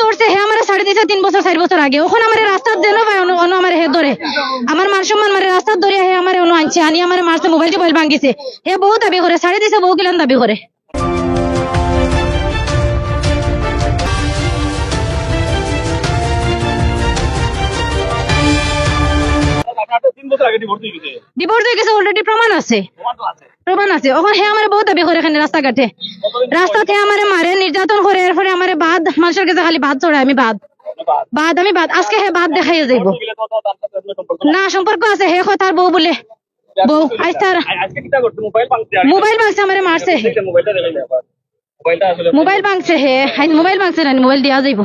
ধরছে হে আমার 3.5 বছর 4 বছর আগে ওখানে আমার রাস্তা যেন ভাই অন্য আমার হে ধরে আমার মান সম্মান মানে রাস্তা ধরে হে আমার অন্য আনছে আনি আমার মারছে মোবাইল ভাঙিছে হে বহু দাবি করে 3.5 বহু কিলান দাবি করে ডিভোর্স হয়ে গেছে অলরেডি প্রমাণ আছে ওখানে হে আমার বহুত দাবি করে এখানে রাস্তাতে আমার মারে নির্যাতন করে এরপরে আমার বাদ মানুষের কাছে খালি বাদ চড়ে আমি বাদ আজকে হে বাদ দেখাইয়া যাইব না সম্পর্ক আছে হে কথার বউ বলে বউ আজ তার মোবাইল ভাঙছে আমার মারছে মোবাইল ভাঙছে হে মোবাইল ভাঙছে না মোবাইল দিয়া যাইব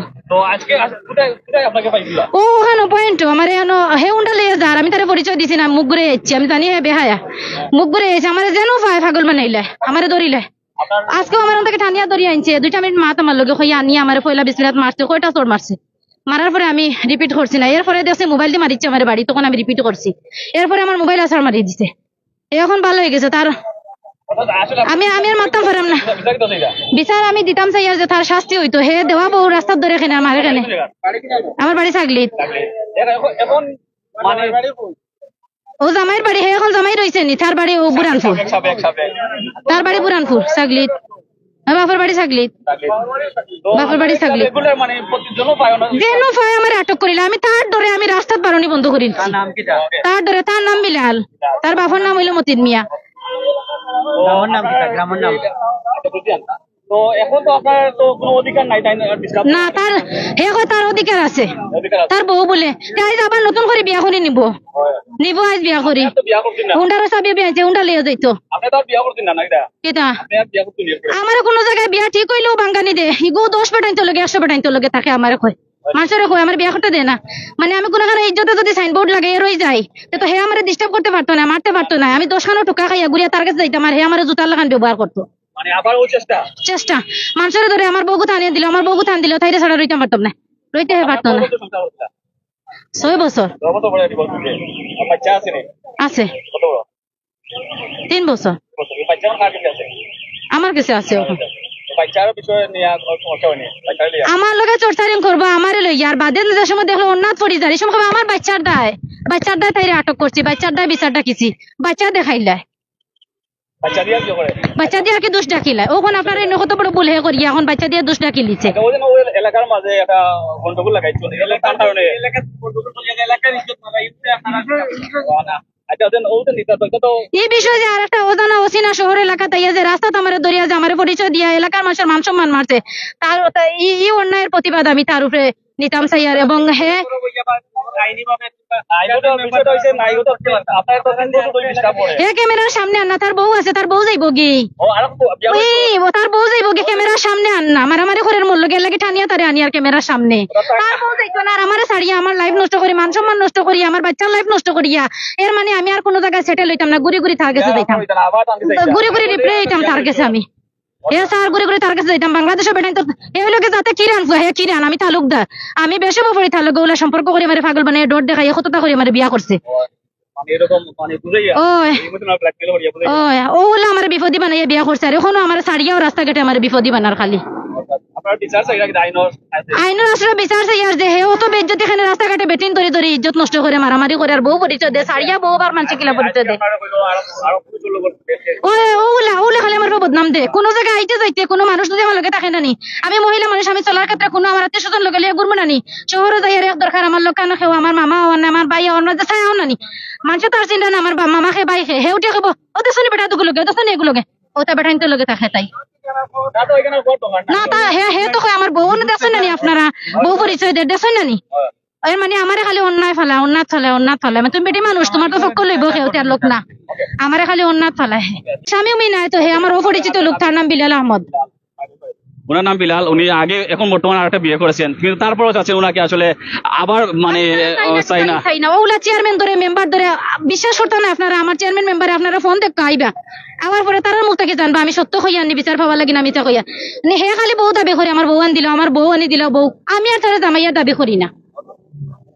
ও ওখানে পয়েন্ট আমার হে উন্ডা লিয়ে যার আমি তার পরিচয় দিছি না মুখ ঘুরে যাচ্ছি আমি জানি হে বেহায়া মুখ ঘুরে যাচ্ছে আমার যেন পাগল বানাইলে আমার ধরিলে আজকে আমার থেকে টানিয়া ধরিয়ে আনছে 2 মিনিট মাত আমার লগে হইয়া আনিয়ে আমার পয়লা বিসমিল্লাহ মারছে কয়টা চোর মারছে মারার পরে আমি রিপিট করছি না এরপরে দেখছি মোবাইল দিয়ে মারিচ্ছে আমার বাড়ি তখন আমি রিপিট করছি এরপরে আমার মোবাইল আসার মারিয়ে দিছে এখন ভালো হয়ে গেছে তার আমি আর মারতাম পারলাম না বিচার আমি দিতাম চাই যে তার শাস্তি হইতো হে দেওয়া বউ রাস্তার ধরে এখানে আমার এখানে আমার বাড়ি ছাগলিত ও জামাইয়ের বাড়ি হে এখন জামাই রয়েছে নি তার বাড়ি ও বুরানপুর ছাগলিত বাপের বাড়ি ছাগলিত যেন পায় আমার আটক করিল আমি তার ডরে আমি রাস্তাত বারণি বন্ধ করি তার ডরে তার নাম বিলাল তার বাপের নাম হইল মতিন মিয়া না তার হে তার অধিকার আছে তার বউ বলে আজ আবার নতুন করে বিয়া করে নিব আজ বিয়া করি উন্ডারও চাবি বিয়াছে উন্ডা লিয়ে যাইতো আমার কোনো জায়গায় বিয়া ঠিক হইলেও বাঙ্গানি দে ইগো 10 পাঠাইতে লগে 100 পাঠাইতে লগে থাকে আমার কয় মানুষের কয় আমার বিয়া করতে দে না মানে আমি কোনো ইজ্জতে যদি সাইনবোর্ড লাগে রয়ে যাই তো হে আমার ডিস্টার্ব করতে পারতো না মারতে পারতো না আমি 10 খানো টোকা খাইয়া ঘুরিয়া তার কাছে যাইতাম আর হে আমার জুতার লাগান ব্যবহার করতো চেষ্টা মানুষের ধরে আমার বউকে আনিয়ে দিল আমার বউকে আন দিল তাইরে ছাড়া রইতে পারতাম না রইতে পারতো না 6 বছর আছে 3 বছর আমার কাছে আছে আমার লগে চর্চারিং করবো আমার লইয়া আর বাদে যে সময় দেখলো অন্যাত পড়ি যায় এই সময় আমার বাচ্চার দায় তাইরে আটক করছি বাচ্চার দায় বিচার ডাকিছি বাচ্চা দেখাইলা বাচ্চা দিয়ে কি দোষ ডাকিলা ওখানে আপনার কত বড় ভুল হে করি এখন বাচ্চা দিয়ে দোষ ডাকি লিছে এলাকার মাঝে একটা গন্ডগোল লাগাইছো এই বিষয়ে যে আর একটা অজানা অচেনা শহর এলাকা তাই যে রাস্তা আমার দরিয়া যে আমার পরিচয় দিয়া এলাকার মানুষের মান সম্মান মারছে তার এই অন্যায়ের প্রতিবাদ আমি তার উপরে নিতাম চাইয়ার এবং হে ক্যামেরার সামনে আন্না তার বউ আছে তার বউ যাইব গি তার বউ যাইব গি ক্যামেরার সামনে আন্না মারামারি ঘরের মূল্য গেলে লাগে টানিয়া তারে আনি আর ক্যামেরার সামনে তার বউ যাইতো না আর আমার ছাড়িয়া আমার লাইফ নষ্ট করি মান সম্মান নষ্ট করি আমার বাচ্চার লাইফ নষ্ট করিয়া এর মানে আমি আর কোনো জায়গায় সেটেল হইতাম না ঘুরি ঘুরি তার কাছে যাইতাম ঘুরি ঘুরি রিপ্লে হইতাম তার কাছে আমি স্যার ঘুরে ঘুরে তার কাছে যাইতাম বাংলাদেশের বেটাই তো এই লোকে যাতে কিরান হে কিরান আমি তালুকদার আমি বেশি পড়ি তালুক ওগুলা সম্পর্ক করে মারে পাগল বানায় ডট দেখাই কতটা করে মারে বিয়া করছে ওগুলা আমার বিপদী বানাইয়া বিয়া করছে আর এখনো আমার সারিয়াও রাস্তাঘাটে আমার বিপদী বানার খালি আইনের আসলে বিচার চাই আর যে হে অত বেজ্জতি এখানে রাস্তাঘাটে বেটিন ধরে ধরে ইজ্জত নষ্ট করে মারামারি করে আর বউ পরিচয় দেয় সারিয়া বউ আর মানুষ কিলা পরিচয় দেয় ওগুলা খালি আমার বদনাম দে কোনো জায়গায় আইতে যাইতে কোনো মানুষ যদি আমার লগে থাকে না নি আমি মহিলা মানুষ আমি চলার ক্ষেত্রে কোনো আমার আত্মীয় স্বজন লগে লিয়ে ঘুরবো না নি শহরে যাই আর এক দরকার আমার লোক কেন খেও আমার মামা আমার ভাই অন্য চাইও না নি মানুষ তো আর চিন্তা না আমার মামা খে ভাই খে হে উঠে খাবো ওদের শুনি বেটা দুগুলোকে ওদের শুনি এগুলোকে ওটা বেটাইন তো লগে থাকে তাই না তা হে তো আমার বউ দেখছেন না নি আপনারা বউ পরিচয় দেখছেন না নি এর মানে আমারে খালি অন্যায় ফেলায় তুমি বেটি মানুষ তোমার তো চক্কর লইব খেউতার লোক না আমারে খালি অন্যায় ফেলায় স্বামীও মি নাই তো হে আমার অপরিচিত লোক তার নাম বিলাল আহমদ ওনার নাম বিলাল উনি আগে এখন বর্তমানে আরেকটা বিয়ে করেছেন কিন্তু তারপরও চাচ্ছে ওনাকে আসলে আবার মানে চাই না ওগুলা চেয়ারম্যান ধরে মেম্বার ধরে বিশ্বাস করতো না আপনারা আমার চেয়ারম্যান মেম্বারে আপনারা ফোন দেখতে আইবা আমার পরে তার মুখ থেকে জানবা আমি সত্য হইয়া আনি বিচার পাওয়া লাগে না মিথ্যা হইয়া হে খালি বউ দাবি করে আমার বউ আন দিল আমার বউ আনি দিল বউ আমি আর তারা জামাইয়া দাবি করি না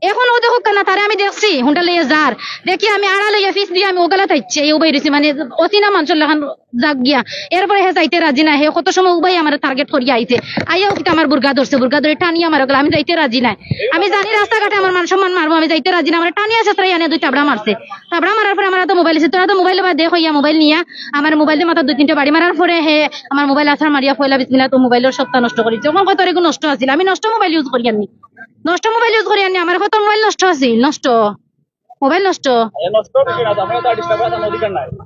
এখন ও দেখো কেনা তারে আমি দেখছি হুন্ডা লইয়া যার দেখি আমি আড়া লইয়া ফিস দিয়ে আমি ওগালা থাকছে এই উবাই রয়েছি মানে অচিনা মানুষের লেখান যাক গিয়া এরপরে হে যাইতে রাজি না হে কত সময় উবাই আমার টার্গেট করিয়া আইছে আইয়াও কিন্তু আমার বুর্গা ধরে টানিয়া আমার গেল আমি যাইতে রাজি নাই আমি জানি রাস্তাঘাটে আমার মান সম্মান মারবো আমি যাইতে রাজি না আমার টানিয়া শেষরাই আনে দুই চাবড়া মারছে চাবড়া মারার পরে আমার তো মোবাইল আছে তোরা তো মোবাইল বা দেখ হইয়া মোবাইল নিয়া আমার মোবাইল দিয়ে মাথা দুই তিনটা বাড়ি মারার পরে হে আমার মোবাইল আছার মারিয়া ফয়লা বিসমিল্লাহ তো মোবাইলের সপ্তাহ নষ্ট করেছে ওখান কত রেগু নষ্ট আছিল আমি নষ্ট মোবাইল ইউজ করি আনি নষ্ট মোবাইল ইউজ করি আনি আমার কত মোবাইল নষ্ট আছিল নষ্ট মোবাইল নষ্ট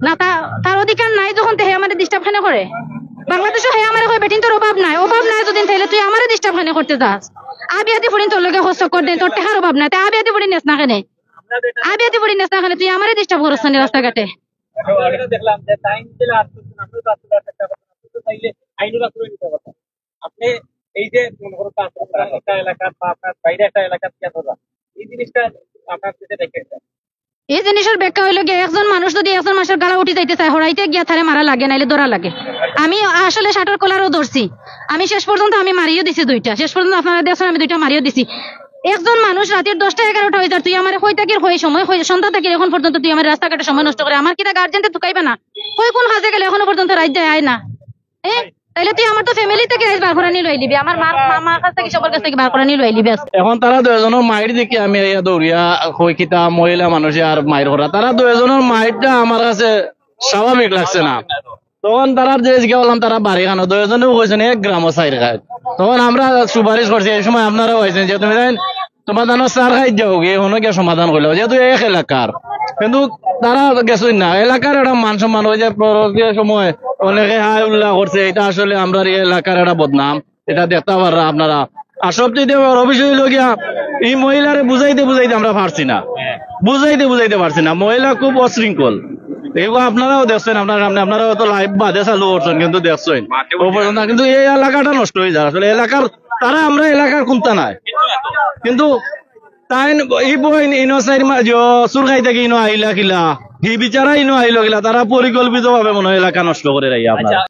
না তার অধিকার নাই যখন হে আমার ডিস্টার্ব খানে করে বাংলাদেশে হে আমার বেটিন তোর অভাব নাই যদিন তাইলে তুই আমার ডিস্টার্ব খানে করতে যাস আবিয়াতি ফুড়িন তোর লগে হস্ত কর দেন তোর টেহার অভাব নাই তাই আবিয়াতি ফুড়িন নেস না খানে আবিয়াতি ফুড়িন নেস না খানে তুই আমার ডিস্টার্ব করছ না রাস্তাঘাটে দেখলাম যে টাইম দিলে আসতেছেন আপনি তো আসতে চাইলে আইনুল আশ্রয় নিতে পারতেন আপনি এই যে মনে করো একটা এলাকা বা আপনার বাইরে একটা এলাকা থেকে এই জিনিসটা আপনার কাছে দেখেছেন এই জিনিসের ব্যাখ্যা হইলো গিয়ে একজন মানুষ যদি একজন মানুষের গালা উঠি যাইতে চায় হরাইতে গিয়া থারে মারা লাগে নাইলে দৌড়া লাগে আমি আসলে শাটার কলারও ধরছি আমি শেষ পর্যন্ত আমি মারিয়ে দিছি দুইটা শেষ পর্যন্ত আপনারা দেখছেন আমি দুইটা মারিয়ে দিছি একজন মানুষ রাতের 10টা 11টা হয়ে যায় তুই আমার হই থাকির হই সময় হই সন্ধ্যা থাকির এখন পর্যন্ত তুই আমার রাস্তাঘাটে সময় নষ্ট করে আমার কিনা গার্জেনতে ঢুকাইবে না কই কোন কাজে গেলে এখনো পর্যন্ত রাত যায় আয় না তাইলে তুই আমার তো ফ্যামিলি থেকে বার করে নিয়ে লইলিবি আমার মামার কাছ থেকে সবার কাছ থেকে বার করে নিয়ে লইলিবি এখন তারা দুজনের মায়ের দিকে আমি দৌড়িয়া হই কিতা মহিলা মানুষে আর মায়ের করা তারা দুজনের মায়েরটা আমার কাছে স্বাভাবিক লাগছে না তখন তারা যে জিজ্ঞা বললাম তারা বাড়ি খানো দুজনেও কইছেন 1 গ্রাম সাইড খায় তখন আমরা সুপারিশ করছি এই সময় আপনারা হয়েছেন যে তুমি সমাধান সার খাই যাও গিয়ে কোনো গিয়ে সমাধান করলো যেহেতু এক এলাকার কিন্তু তারা গেছই না এলাকার একটা মান সম্মান হয়ে যায় পরবর্তী সময় অনেকে হাই উল্লাহ করছে এটা আসলে আমরা এই এলাকার একটা বদনাম এটা দেখতে পাররা আপনারা আর সবচেয়ে বড় বিষয় হইল গিয়া এই মহিলারে বুঝাইতে আমরা পারছি না বুঝাইতে পারছি না মহিলা খুব অশৃঙ্খল এগুলো আপনারাও দেখছেন আপনার সামনে আপনারাও তো লাইভ বাদে চালু করছেন কিন্তু দেখছেন ও পর্যন্ত কিন্তু এই এলাকাটা নষ্ট হয়ে যায় আসলে এলাকার তারা আমরা এলাকার কোনটা নাই কিন্তু তাই এই বই ইনো সাইড সুর খাই থাকি ইনো আইলা কিলা হি বিচারা ইনো আইলো কিলা তারা পরিকল্পিত ভাবে মনে হয় এলাকা নষ্ট করে রাই আপনার